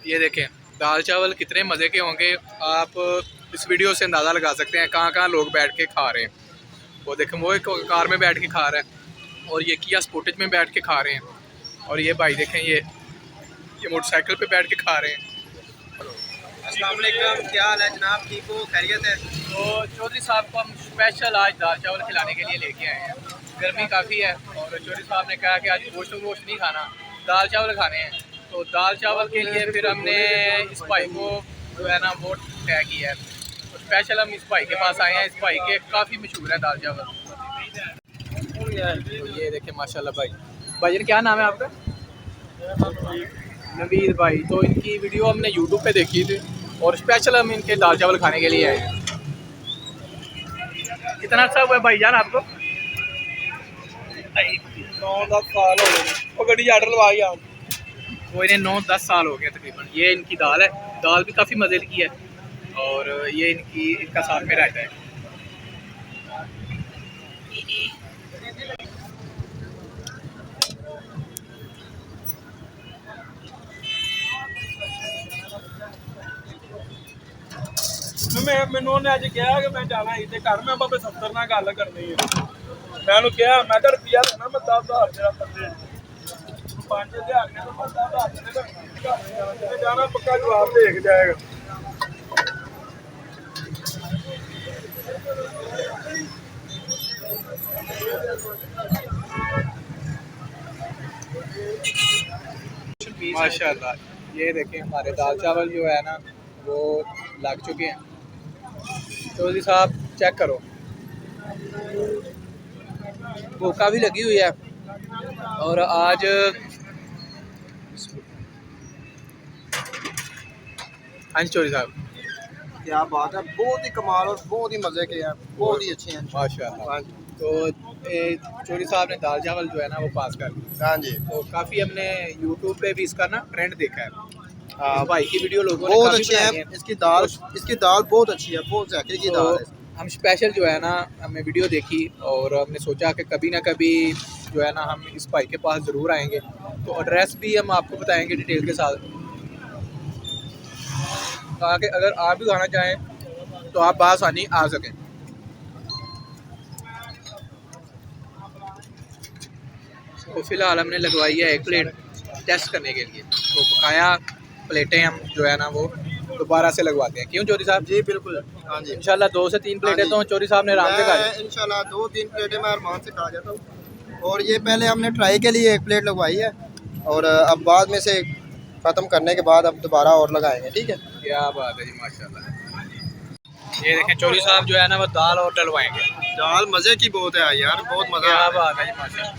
ये देखें दाल चावल कितने मज़े के होंगे, आप इस वीडियो से अंदाज़ा लगा सकते हैं कहाँ कहाँ लोग बैठ के खा रहे हैं। वो देखें वो एक कार में बैठ के खा रहा है और ये किया स्पोर्टेज में बैठ के खा रहे हैं। और ये भाई देखें ये मोटरसाइकिल पे बैठ के खा रहे हैं। अस्सलाम वालेकुम, क्या हाल है जनाब? ठीक हो? खैरियत है? तो चौधरी साहब को हम स्पेशल आज दाल चावल खिलाने के लिए लेके आए हैं। गर्मी काफ़ी है और चौधरी साहब ने कहा कि आज गोश्त नहीं खाना, दाल चावल खाने हैं। तो दाल चावल के लिए फिर हमने इस भाई को जो है ना वो तय किया है। तो स्पेशल हम इस भाई के पास आए हैं। इस भाई के काफ़ी मशहूर है दाल चावल। तो ये देखें माशाल्लाह भाई क्या नाम है आपका? नवीद भाई। तो इनकी वीडियो हमने यूट्यूब पे देखी थी और स्पेशल हम इनके दाल चावल खाने के लिए आए हैं। कितना अच्छा हुआ है भाईजान आपको? 9-10 साल हो गए वो गड्डी आर्डर लगा गया। वो इन्हें 9-10 साल हो गए तकरीबन। ये इनकी दाल है, दाल भी काफ़ी मज़े की है और ये इनका साथ में रहता है। मैनू ने अज कहा कि मैं जाना इतने घर, मैं बाबे 70 नाल गल करनी है। मैं कहा मैं रुपया देना, मैं 10,000 तेरा बंदे 5,000 ने तो 10,000 जाना, पक्का जवाब देख जाएगा। माशाल्लाह ये देखें हमारे दाल चावल जो है ना वो लग चुके हैं। चौधरी साहब चेक करो, भूखा भी लगी हुई है। और आज हाँ जी चौधरी साहब क्या बात है, बहुत ही कमाल और बहुत ही मजे के हैं, बहुत ही अच्छे हैं माशाल्लाह। तो चौधरी साहब ने दाल चावल जो है ना वो पास कर दिया। हाँ जी, तो काफ़ी हमने यूट्यूब पे भी इसका ना ट्रेंड देखा है। इस भाई की वीडियो लोगों ने बहुत काफ़ी अच्छे बनाई हैं। है। इसकी दाल बहुत अच्छी है, बहुत जायके की दाल है। हम स्पेशल जो है ना हमने वीडियो देखी और हमने सोचा कि कभी ना कभी जो है ना हम इस भाई के पास ज़रूर आएंगे। तो एड्रेस भी हम आपको बताएंगे डिटेल के साथ, ताकि अगर आप भी खाना चाहें तो आप बआसानी आ सकें। तो फ़िलहाल हमने लगवाई है एक प्लेट टेस्ट करने के लिए। तो बकाया प्लेटें हम जो है ना वो दोबारा से लगवाते हैं। क्यों चौधरी साहब? जी बिल्कुल, हाँ जी। इंशाल्लाह 2 से 3 प्लेटें तो चौधरी साहब ने आराम से खा ली। इंशाल्लाह 2-3 प्लेटें मैं अरमान से खा जाता हूँ। और ये पहले हमने ट्राई के लिए एक प्लेट लगवाई है और अब बाद में से ख़त्म करने के बाद अब दोबारा और लगाएंगे, ठीक है? क्या बात है जी माशाल्लाह। ये देखें चौधरी साहब जो है ना वो दाल और डलवाएंगे। दाल मज़े की बहुत है यार, बहुत मज़ा क्या आ रहा बात है जी माशाल्लाह।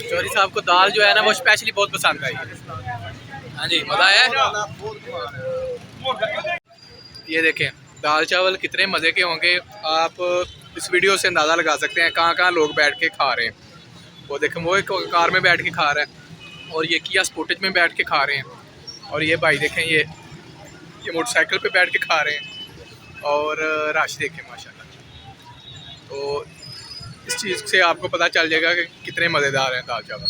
चौधरी साहब को दाल जो है ना वो स्पेशली बहुत पसंद आई। हाँ जी मज़ा आया। ये देखें दाल चावल कितने मज़े के होंगे, आप इस वीडियो से अंदाज़ा लगा सकते हैं कहाँ कहाँ लोग बैठ के खा रहे हैं। वो देखें वो एक कार में बैठ के खा रहा है और ये किया स्पोर्टेज में बैठ के खा रहे हैं। और ये भाई देखें ये मोटरसाइकिल पे बैठ के खा रहे हैं और रश देखें माशाल्लाह। तो इस चीज़ से आपको पता चल जाएगा कि कितने मज़ेदार हैं दाल चावल।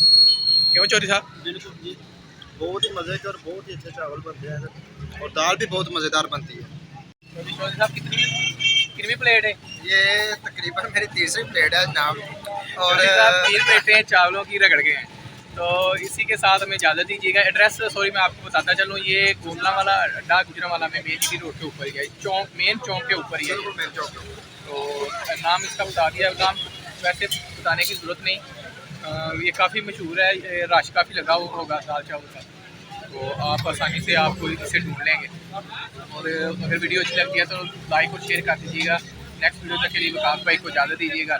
क्यों चौधरी साहब? बिल्कुल जी, बहुत ही मज़े के और बहुत ही अच्छे चावल बनते हैं और दाल भी बहुत मज़ेदार बनती है। चौधरी साहब कितनी प्लेट है? ये तकरीबन मेरी तीसरी प्लेट है जनाब। और 3 प्लेटें चावलों की रगड़ गए हैं। तो इसी के साथ हमें इजाज़त दीजिएगा। एड्रेस सॉरी मैं आपको बताता चलूँ, ये गोमला वाला अड्डा गुजरांवाला में मेन सिटी रोड के ऊपर ही है, चौक मेन चौक के ऊपर ही है। तो नाम इसका बता दिया, नाम वैसे बताने की ज़रूरत नहीं। ये काफ़ी मशहूर है, रश काफ़ी लगा हुआ होगा दाल चावल का, तो आप आसानी से आपको इसे ढूंढ लेंगे। और अगर वीडियो अच्छी लगती है तो लाइक और शेयर कर दीजिएगा। नेक्स्ट वीडियो तक के लिए वकास भाई को इजाज़त दीजिएगा।